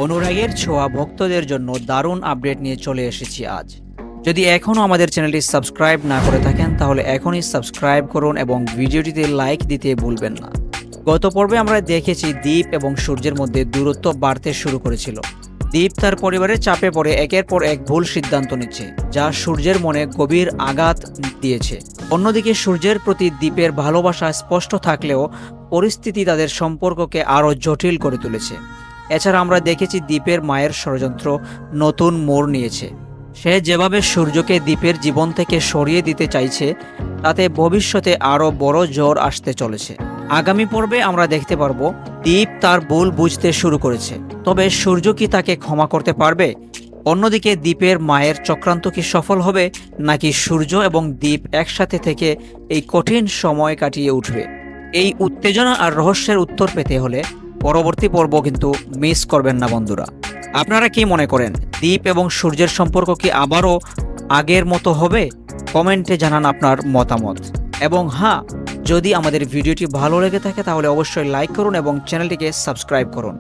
অনুরাগের ছোঁয়া ভক্তদের জন্য দারুণ আপডেট নিয়ে চলে এসেছি আজ। যদি এখনও আমাদের চ্যানেলটি সাবস্ক্রাইব না করে থাকেন তাহলে এখনই সাবস্ক্রাইব করুন এবং ভিডিওটিতে লাইক দিতে ভুলবেন না। গত পর্বে আমরা দেখেছি দীপ এবং সূর্যের মধ্যে দূরত্ব বাড়তে শুরু করেছিল। দীপ তার পরিবারের চাপে পড়ে একের পর এক ভুল সিদ্ধান্ত নিচ্ছে, যা সূর্যের মনে গভীর আঘাত দিয়েছে। অন্যদিকে সূর্যের প্রতি দীপের ভালোবাসা স্পষ্ট থাকলেও পরিস্থিতি তাদের সম্পর্ককে আরও জটিল করে তুলেছে। এছাড়া আমরা দেখেছি দীপের মায়ের ষড়যন্ত্র নতুন মোড় নিয়েছে। সে যেভাবে সূর্যকে দীপের জীবন থেকে সরিয়ে দিতে চাইছে, তাতে ভবিষ্যতে আরও বড় ঝড় আসতে চলেছে। আগামী পর্বে আমরা দেখতে পারবো দীপ তার ভুল বুঝতে শুরু করেছে, তবে সূর্য কি তাকে ক্ষমা করতে পারবে? অন্যদিকে দীপের মায়ের চক্রান্ত কি সফল হবে, নাকি সূর্য এবং দীপ একসাথে থেকে এই কঠিন সময় কাটিয়ে উঠবে? এই উত্তেজনা আর রহস্যের উত্তর পেতে হলে পরবর্তী পর্ব কিন্তু মিস করবেন না বন্ধুরা। আপনারা কি মনে করেন, দীপ এবং সূর্যের সম্পর্ক কি আবারও আগের মতো হবে? কমেন্টে জানান আপনার মতামত। এবং হ্যাঁ, যদি আমাদের ভিডিওটি ভালো লেগে থাকে তাহলে অবশ্যই লাইক করুন এবং চ্যানেলটিকে সাবস্ক্রাইব করুন।